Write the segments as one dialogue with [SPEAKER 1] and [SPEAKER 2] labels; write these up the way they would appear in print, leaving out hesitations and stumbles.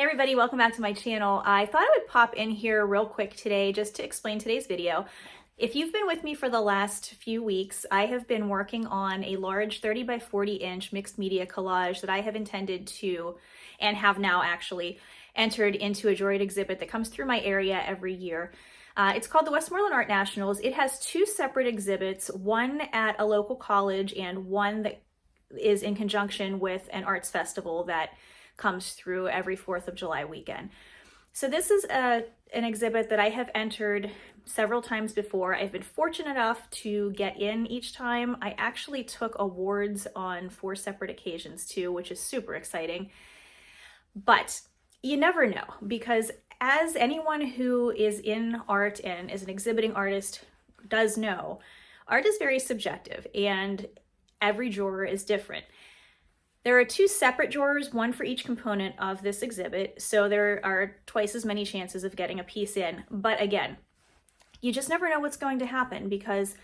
[SPEAKER 1] Hey everybody, welcome back to my channel. I thought I would pop in here real quick today just to explain today's video. If you've been with me for the last few weeks, I have been working on a large 30 by 40 inch mixed media collage that I have intended to, and have now actually, entered into a juried exhibit that comes through my area every year. It's called the Westmoreland Art Nationals. It has two separate exhibits, one at a local college and one that is in conjunction with an arts festival that comes through every 4th of July weekend. So this is an exhibit that I have entered several times before. I've been fortunate enough to get in each time. I actually took awards on 4 separate occasions too, which is super exciting. But you never know, because as anyone who is in art and is an exhibiting artist does know, art is very subjective and every juror is different. There are 2 separate drawers, one for each component of this exhibit, so there are twice as many chances of getting a piece in. But again, you just never know what's going to happen because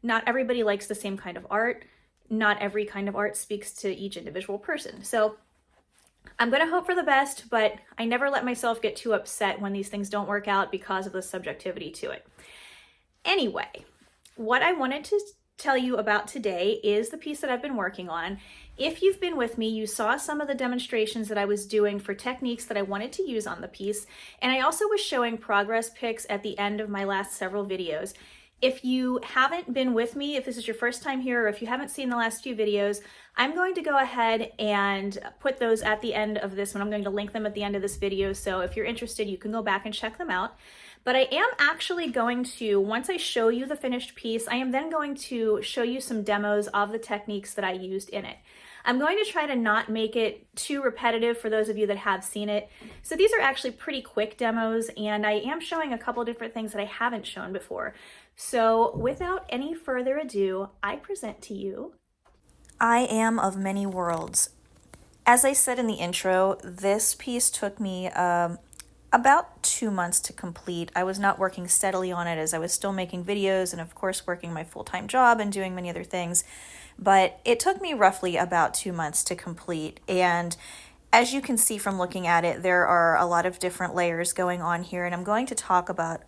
[SPEAKER 1] not everybody likes the same kind of art. Not every kind of art speaks to each individual person. So I'm going to hope for the best, but I never let myself get too upset when these things don't work out because of the subjectivity to it. Anyway, what I wanted to tell you about today is the piece that I've been working on. If you've been with me, you saw some of the demonstrations that I was doing for techniques that I wanted to use on the piece, and I also was showing progress pics at the end of my last several videos. If you haven't been with me, if this is your first time here, or if you haven't seen the last few videos, I'm going to go ahead and put those at the end of this one. I'm going to link them at the end of this video, so if you're interested, you can go back and check them out. But I am actually going to, once I show you the finished piece, I am then going to show you some demos of the techniques that I used in it. I'm going to try to not make it too repetitive for those of you that have seen it. So these are actually pretty quick demos, and I am showing a couple different things that I haven't shown before. So without any further ado, I present to you I Am of Many Worlds. As I said in the intro, this piece took me about 2 months to complete. I was not working steadily on it as I was still making videos and of course working my full-time job and doing many other things. But it took me roughly about 2 months to complete. And as you can see from looking at it, there are a lot of different layers going on here. And I'm going to talk about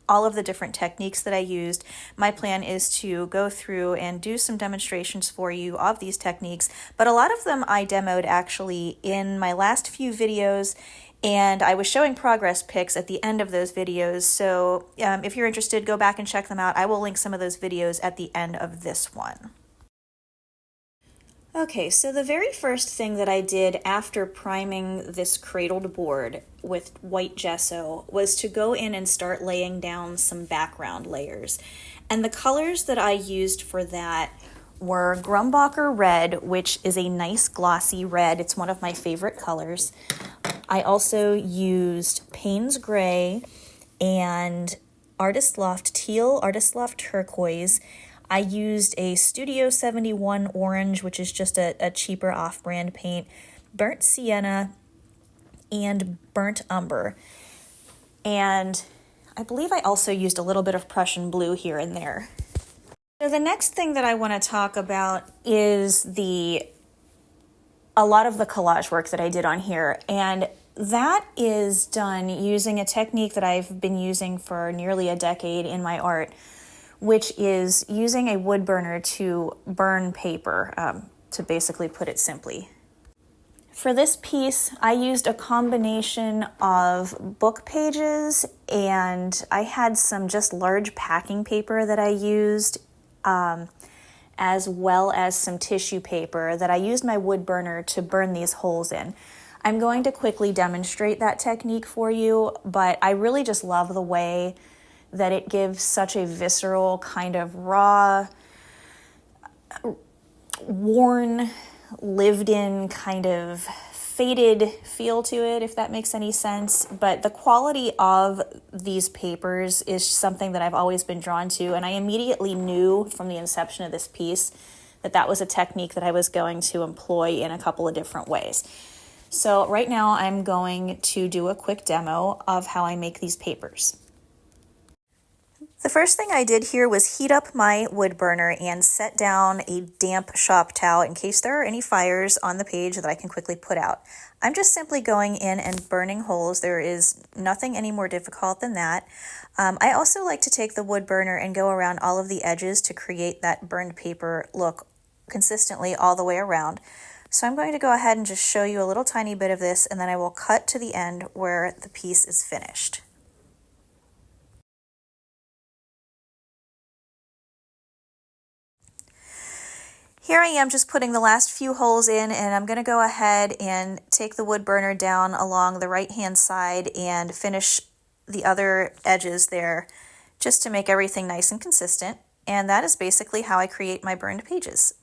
[SPEAKER 1] all of the different techniques that I used. My plan is to go through and do some demonstrations for you of these techniques. But a lot of them I demoed actually in my last few videos, and I was showing progress pics at the end of those videos. So if you're interested, go back and check them out. I will link some of those videos at the end of this one. Okay, so the very first thing that I did after priming this cradled board with white gesso was to go in and start laying down some background layers. And the colors that I used for that were Grumbacher Red, which is a nice glossy red. It's one of my favorite colors. I also used Payne's Gray and Artist Loft Teal, Artist Loft Turquoise. I used a Studio 71 Orange, which is just a cheaper off-brand paint, Burnt Sienna, and Burnt Umber. And I believe I also used a little bit of Prussian Blue here and there. So the next thing that I want to talk about is a lot of the collage work that I did on here. And that is done using a technique that I've been using for nearly a decade in my art, which is using a wood burner to burn paper, to basically put it simply. For this piece, I used a combination of book pages, and I had some just large packing paper that I used, as well as some tissue paper that I used my wood burner to burn these holes in. I'm going to quickly demonstrate that technique for you, but I really just love the way that it gives such a visceral, kind of raw, worn, lived-in, kind of faded feel to it, if that makes any sense. But the quality of these papers is something that I've always been drawn to, and I immediately knew from the inception of this piece that that was a technique that I was going to employ in a couple of different ways. So right now I'm going to do a quick demo of how I make these papers. The first thing I did here was heat up my wood burner and set down a damp shop towel in case there are any fires on the page that I can quickly put out. I'm just simply going in and burning holes. There is nothing any more difficult than that. I also like to take the wood burner and go around all of the edges to create that burned paper look consistently all the way around. So I'm going to go ahead and just show you a little tiny bit of this, and then I will cut to the end where the piece is finished. Here I am just putting the last few holes in, and I'm going to go ahead and take the wood burner down along the right hand side and finish the other edges there just to make everything nice and consistent. And that is basically how I create my burned pages.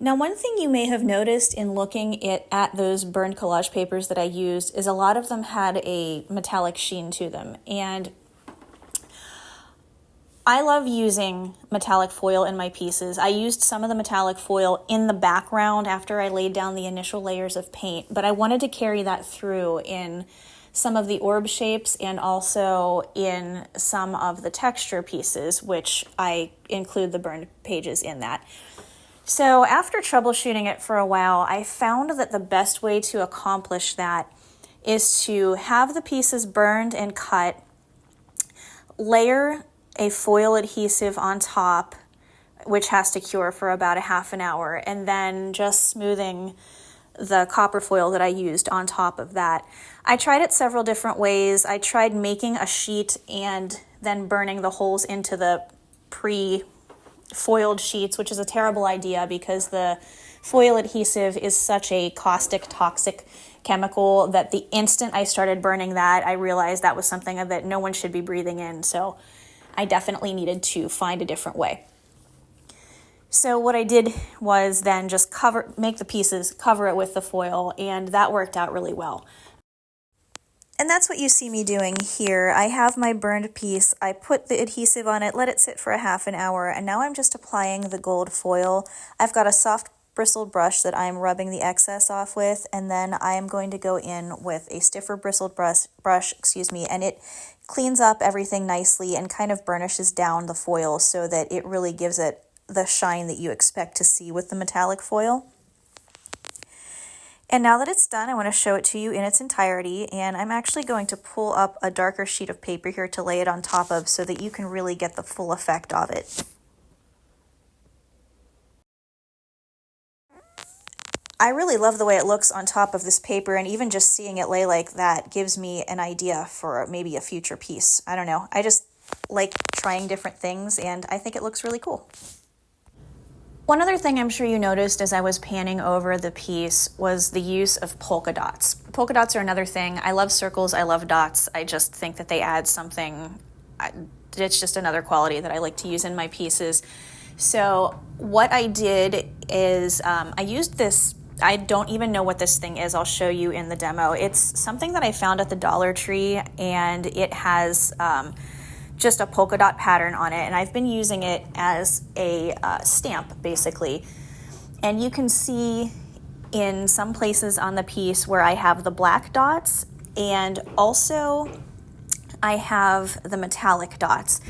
[SPEAKER 1] Now, one thing you may have noticed in looking at those burned collage papers that I used is a lot of them had a metallic sheen to them. And I love using metallic foil in my pieces. I used some of the metallic foil in the background after I laid down the initial layers of paint, but I wanted to carry that through in some of the orb shapes and also in some of the texture pieces, which I include the burned pages in that. So after troubleshooting it for a while, I found that the best way to accomplish that is to have the pieces burned and cut, layer a foil adhesive on top, which has to cure for about a half an hour, and then just smoothing the copper foil that I used on top of that. I tried it several different ways. I tried making a sheet and then burning the holes into the pre-foiled sheets, which is a terrible idea because the foil adhesive is such a caustic, toxic chemical that the instant I started burning that, I realized that was something that no one should be breathing in. So I definitely needed to find a different way. So what I did was then just make the pieces, cover it with the foil, and that worked out really well. And that's what you see me doing here. I have my burned piece, I put the adhesive on it, let it sit for a half an hour, and now I'm just applying the gold foil. I've got a soft bristled brush that I'm rubbing the excess off with, and then I am going to go in with a stiffer bristled brush, and it cleans up everything nicely and kind of burnishes down the foil so that it really gives it the shine that you expect to see with the metallic foil. And now that it's done, I want to show it to you in its entirety, and I'm actually going to pull up a darker sheet of paper here to lay it on top of so that you can really get the full effect of it. I really love the way it looks on top of this paper, and even just seeing it lay like that gives me an idea for maybe a future piece. I don't know. I just like trying different things, and I think it looks really cool. One other thing I'm sure you noticed as I was panning over the piece was the use of polka dots. Polka dots are another thing. I love circles, I love dots. I just think that they add something. It's just another quality that I like to use in my pieces. So what I did is I used this, I don't even know what this thing is. I'll show you in the demo. It's something that I found at the Dollar Tree, and it has just a polka dot pattern on it, and I've been using it as a stamp basically. And you can see in some places on the piece where I have the black dots, and also I have the metallic dots.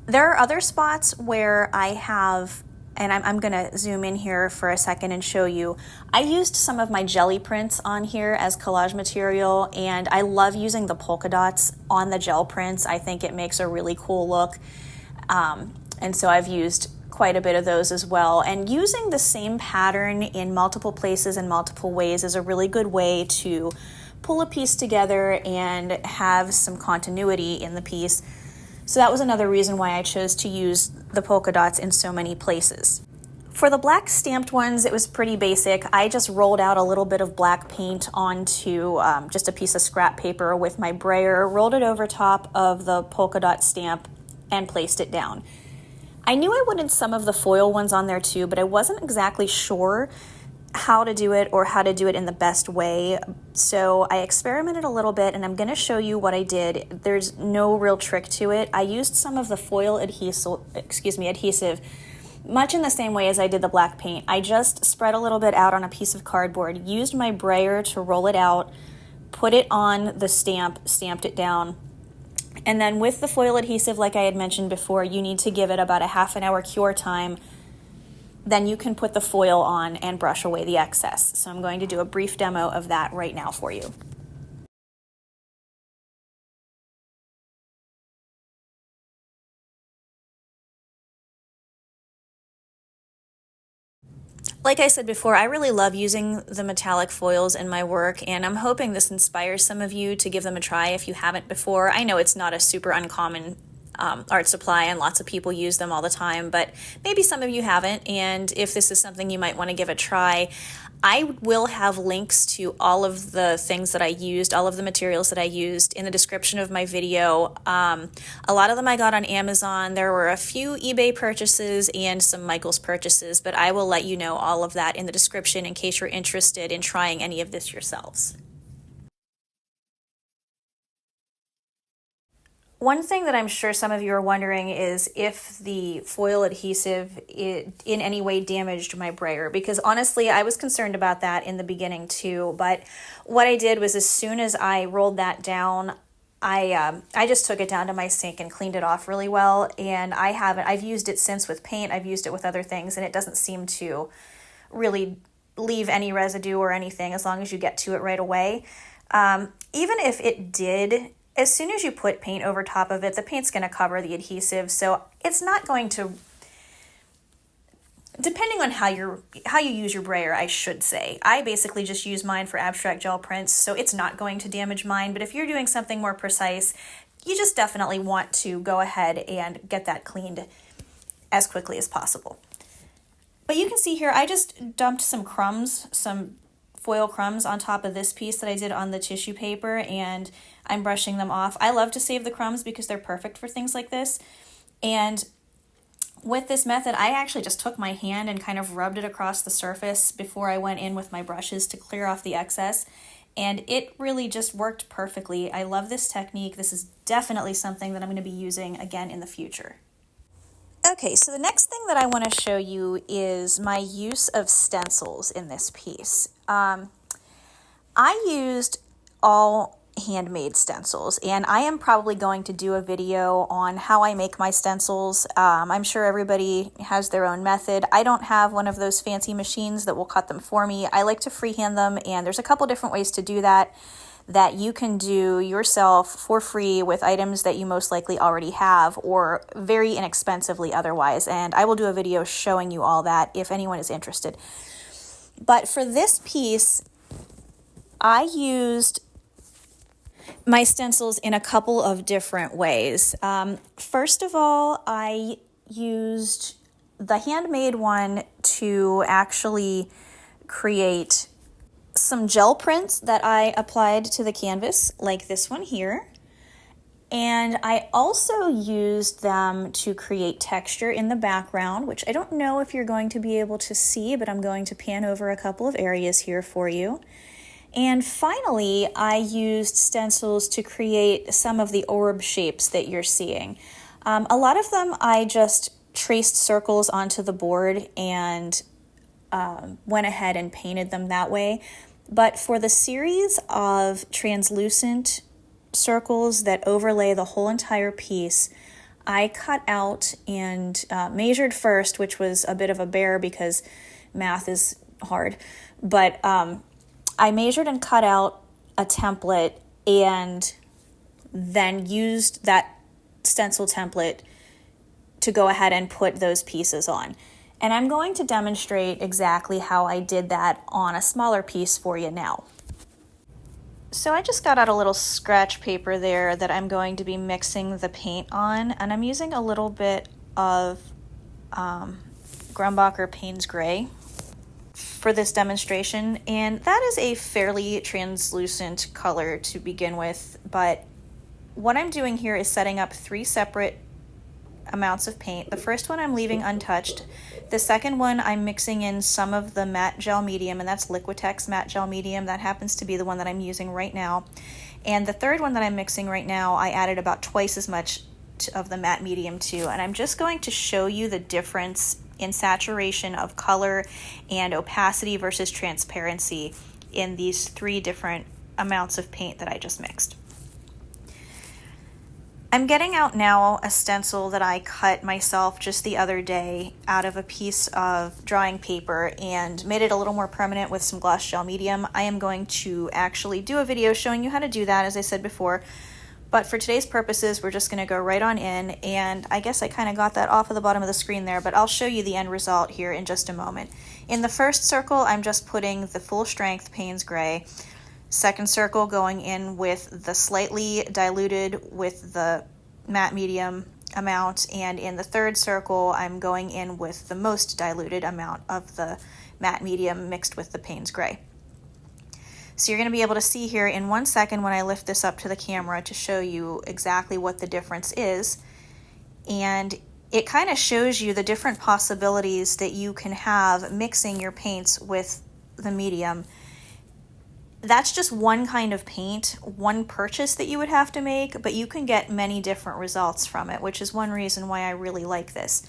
[SPEAKER 1] There are other spots where I have, and I'm going to zoom in here for a second and show you. I used some of my jelly prints on here as collage material, and I love using the polka dots on the gel prints. I think it makes a really cool look. And so I've used quite a bit of those as well. And using the same pattern in multiple places in multiple ways is a really good way to pull a piece together and have some continuity in the piece. So that was another reason why I chose to use the polka dots in so many places. For the black stamped ones, it was pretty basic. I just rolled out a little bit of black paint onto just a piece of scrap paper with my brayer, rolled it over top of the polka dot stamp, and placed it down. I knew I wanted some of the foil ones on there too, but I wasn't exactly sure how to do it or how to do it in the best way. So I experimented a little bit, and I'm going to show you what I did. There's no real trick to it. I used some of the foil adhesive Much in the same way as I did the black paint, I just spread a little bit out on a piece of cardboard, used my brayer to roll it out, put it on the stamp, stamped it down, and then with the foil adhesive, like I had mentioned before, you need to give it about a half an hour cure time. Then you can put the foil on and brush away the excess. So I'm going to do a brief demo of that right now for you. Like I said before, I really love using the metallic foils in my work, and I'm hoping this inspires some of you to give them a try if you haven't before. I know it's not a super uncommon art supply and lots of people use them all the time, but maybe some of you haven't, and if this is something you might want to give a try, I will have links to all of the things that I used, all of the materials that I used in the description of my video. A lot of them I got on Amazon. There were a few eBay purchases and some Michaels purchases, but I will let you know all of that in the description in case you're interested in trying any of this yourselves. One thing that I'm sure some of you are wondering is if the foil adhesive in any way damaged my brayer, because honestly, I was concerned about that in the beginning too. But what I did was as soon as I rolled that down, I just took it down to my sink and cleaned it off really well. And I've used it since with paint. I've used it with other things, and it doesn't seem to really leave any residue or anything as long as you get to it right away. Even if it did, as soon as you put paint over top of it, the paint's going to cover the adhesive, so it's not going to, depending on how you use your brayer, I should say. I basically just use mine for abstract gel prints, so it's not going to damage mine, but if you're doing something more precise, you just definitely want to go ahead and get that cleaned as quickly as possible. But you can see here, I just dumped some crumbs, some foil crumbs on top of this piece that I did on the tissue paper, and I'm brushing them off. I love to save the crumbs because they're perfect for things like this. And with this method, I actually just took my hand and kind of rubbed it across the surface before I went in with my brushes to clear off the excess. And it really just worked perfectly. I love this technique. This is definitely something that I'm going to be using again in the future. Okay, so the next thing that I want to show you is my use of stencils in this piece. I used all handmade stencils, and I am probably going to do a video on how I make my stencils. I'm sure everybody has their own method. I don't have one of those fancy machines that will cut them for me. I like to freehand them, and there's a couple different ways to do that you can do yourself for free with items that you most likely already have, or very inexpensively otherwise, and I will do a video showing you all that if anyone is interested. But for this piece, I used my stencils in a couple of different ways. First of all, I used the handmade one to actually create some gel prints that I applied to the canvas, like this one here. And I also used them to create texture in the background, which I don't know if you're going to be able to see, but I'm going to pan over a couple of areas here for you. And finally, I used stencils to create some of the orb shapes that you're seeing. A lot of them I just traced circles onto the board and went ahead and painted them that way. But for the series of translucent circles that overlay the whole entire piece, I cut out and measured first, which was a bit of a bear because math is hard. But I measured and cut out a template and then used that stencil template to go ahead and put those pieces on. And I'm going to demonstrate exactly how I did that on a smaller piece for you now. So I just got out a little scratch paper there that I'm going to be mixing the paint on, and I'm using a little bit of Grumbacher Payne's Gray for this demonstration, and that is a fairly translucent color to begin with, but what I'm doing here is setting up 3 separate amounts of paint. The first one I'm leaving untouched. The second one I'm mixing in some of the matte gel medium, and that's Liquitex matte gel medium. That happens to be the one that I'm using right now. And the third one that I'm mixing right now, I added about twice as much of the matte medium to, and I'm just going to show you the difference in saturation of color and opacity versus transparency in these 3 different amounts of paint that I just mixed. I'm getting out now a stencil that I cut myself just the other day out of a piece of drawing paper and made it a little more permanent with some gloss gel medium. I am going to actually do a video showing you how to do that, as I said before, but for today's purposes we're just going to go right on in, and I guess I kind of got that off of the bottom of the screen there, but I'll show you the end result here in just a moment. In the first circle I'm just putting the full strength Payne's Gray. Second circle going in with the slightly diluted with the matte medium amount, and in the third circle I'm going in with the most diluted amount of the matte medium mixed with the Payne's Gray. So you're going to be able to see here in 1 second when I lift this up to the camera to show you exactly what the difference is, and it kind of shows you the different possibilities that you can have mixing your paints with the medium. That's just one kind of paint, one purchase that you would have to make, but you can get many different results from it, which is one reason why I really like this.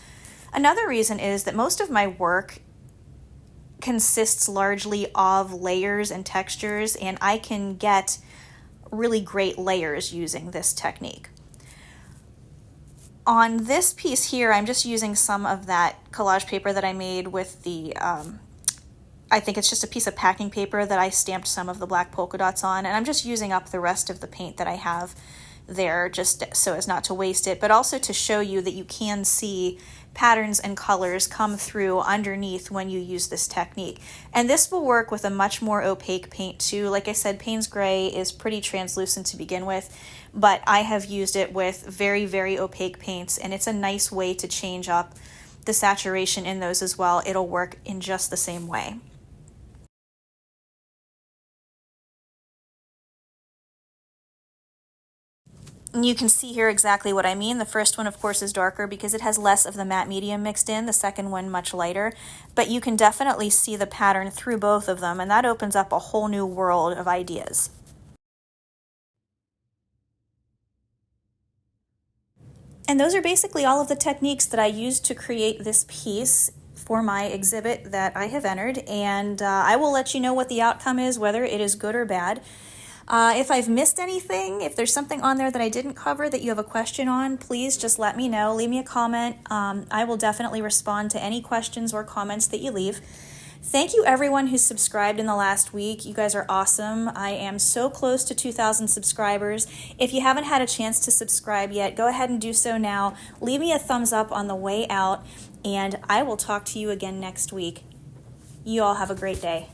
[SPEAKER 1] Another reason is that most of my work consists largely of layers and textures, and I can get really great layers using this technique. On this piece here, I'm just using some of that collage paper that I made with the I think it's just a piece of packing paper that I stamped some of the black polka dots on, and I'm just using up the rest of the paint that I have there just so as not to waste it, but also to show you that you can see patterns and colors come through underneath when you use this technique. And this will work with a much more opaque paint too. Like I said, Payne's Gray is pretty translucent to begin with, but I have used it with very, very opaque paints, and it's a nice way to change up the saturation in those as well. It'll work in just the same way. And you can see here exactly what I mean. The first one, of course, is darker because it has less of the matte medium mixed in. The second one, much lighter. But you can definitely see the pattern through both of them, and that opens up a whole new world of ideas. And those are basically all of the techniques that I used to create this piece for my exhibit that I have entered, and I will let you know what the outcome is, whether it is good or bad. If I've missed anything, if there's something on there that I didn't cover that you have a question on, please just let me know. Leave me a comment. I will definitely respond to any questions or comments that you leave. Thank you everyone who's subscribed in the last week. You guys are awesome. I am so close to 2,000 subscribers. If you haven't had a chance to subscribe yet, go ahead and do so now. Leave me a thumbs up on the way out, and I will talk to you again next week. You all have a great day.